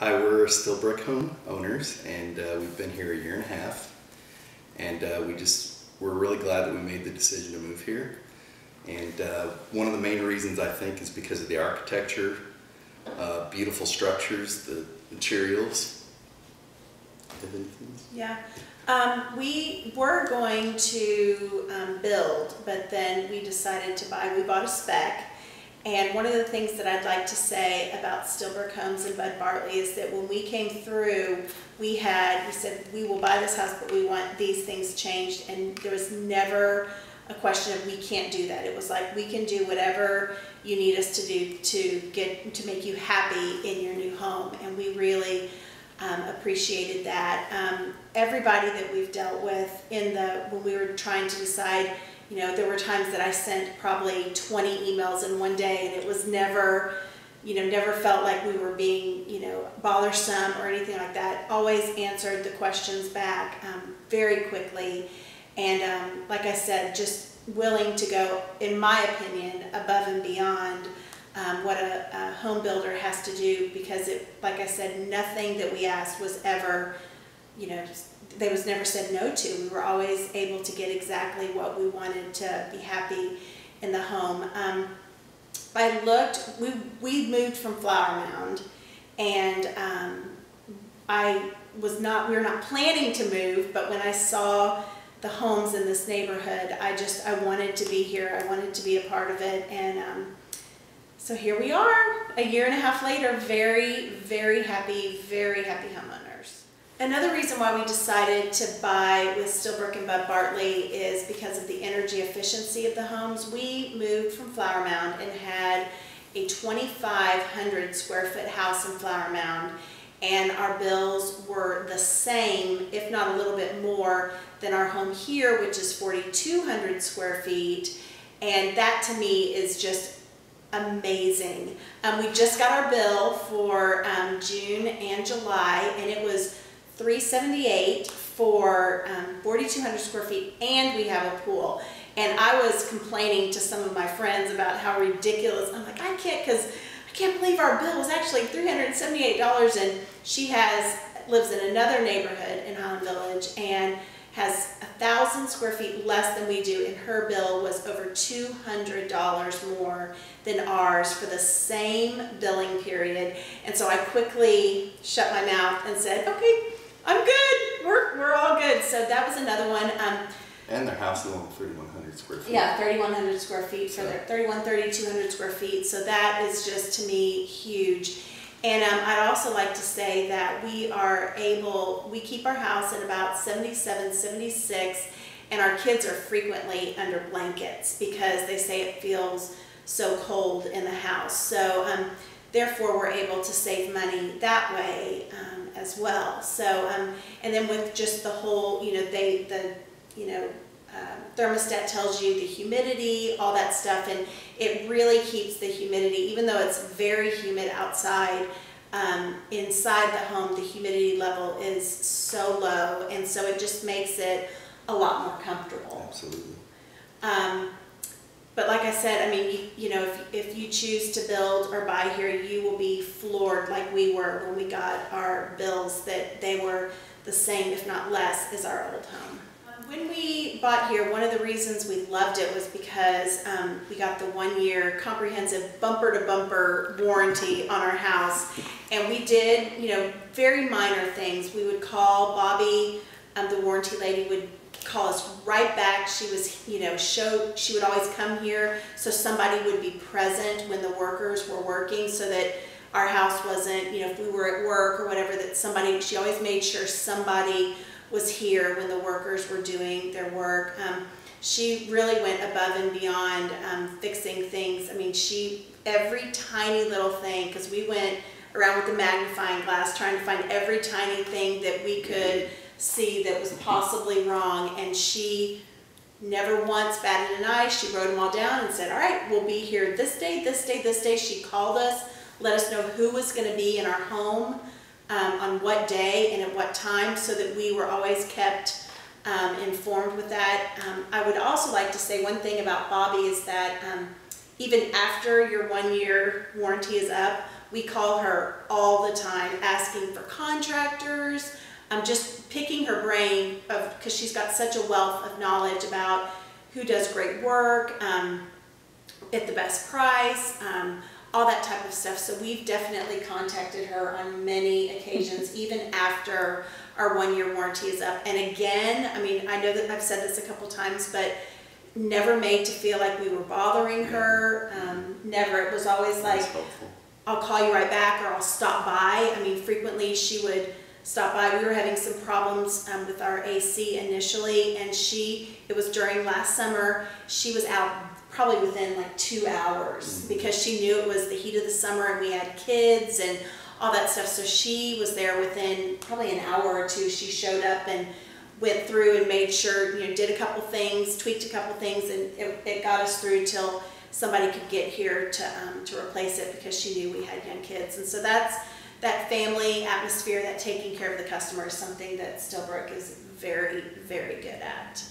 Hi, we're Stillbrooke Home owners, and we've been here a year and a half, and we're really glad that we made the decision to move here. And one of the main reasons, I think, is because of the architecture, beautiful structures, the materials. Yeah, we were going to build, but then we decided to buy. We bought a spec. And one of the things that I'd like to say about Stillbrooke Homes and Bartley is that when we came through, we said we will buy this house, but we want these things changed, and there was never a question of we can't do that. It was like, we can do whatever you need us to do to make you happy in your new home, and we really appreciated that. Everybody that we've dealt with when we were trying to decide, you know, there were times that I sent probably 20 emails in one day, and it was never, never felt like we were being, bothersome or anything like that. Always answered the questions back very quickly, and like I said, just willing to go, in my opinion, above and beyond what a home builder has to do, because like I said, nothing that we asked was ever, they was never said no to. We were always able to get exactly what we wanted to be happy in the home. I looked, we moved from Flower Mound, and we were not planning to move, but when I saw the homes in this neighborhood, I wanted to be here. I wanted to be a part of it, and so here we are, a year and a half later, very, very happy homeowners. Another reason why we decided to buy with Stillbrooke and Bartley is because of the energy efficiency of the homes. We moved from Flower Mound and had a 2,500 square foot house in Flower Mound, and our bills were the same, if not a little bit more, than our home here, which is 4,200 square feet, and that to me is just amazing. We just got our bill for June and July, and it was $378 for 4,200 square feet, and we have a pool. And I was complaining to some of my friends about how ridiculous. I'm like, I can't believe our bill was actually $378, and she lives in another neighborhood in Highland Village and has 1,000 square feet less than we do, and her bill was over $200 more than ours for the same billing period. And so I quickly shut my mouth and said, okay, I'm good, we're all good. So that was another one. And their house is only 3,100 square feet. Yeah, 3,100 square feet for their 3,200 square feet. So that is just, to me, huge. And I'd also like to say that we keep our house at about 77, 76, and our kids are frequently under blankets because they say it feels so cold in the house. So therefore we're able to save money that way as well. So and then with just the whole, thermostat tells you the humidity, all that stuff, and it really keeps the humidity, even though it's very humid outside, inside the home the humidity level is so low, and so it just makes it a lot more comfortable. Absolutely. But like I said, I mean, if you choose to build or buy here, you will be floored like we were when we got our bills, that they were the same, if not less, as our old home. When we bought here, one of the reasons we loved it was because we got the 1-year comprehensive bumper-to-bumper warranty on our house, and we did, very minor things. We would call Bobby, the warranty lady would call us right back. She was, she would always come here, so somebody would be present when the workers were working, so that our house wasn't, if we were at work or whatever, that she always made sure somebody was here when the workers were doing their work. She really went above and beyond fixing things. I mean, every tiny little thing, because we went around with the magnifying glass trying to find every tiny thing that we could see that was possibly wrong, and she never once batted an eye. She wrote them all down and said, all right, we'll be here this day, this day, this day. She called us, let us know who was going to be in our home on what day and at what time, so that we were always kept informed with that. I would also like to say one thing about Bobby is that even after your 1-year warranty is up, we call her all the time asking for contractors. I'm just picking her brain because she's got such a wealth of knowledge about who does great work at the best price, all that type of stuff. So we've definitely contacted her on many occasions, even after our 1-year warranty is up. And again, I mean, I know that I've said this a couple times, but never made to feel like we were bothering her. Never. It was always like, I'll call you right back, or I'll stop by. I mean, frequently she would stop by. We were having some problems with our AC initially, and it was during last summer, she was out probably within like 2 hours because she knew it was the heat of the summer and we had kids and all that stuff. So she was there within probably an hour or two. She showed up and went through and made sure, did a couple things, tweaked a couple things, and it got us through till somebody could get here to replace it because she knew we had young kids. And so that family atmosphere, that taking care of the customer is something that Stillbrooke is very, very good at.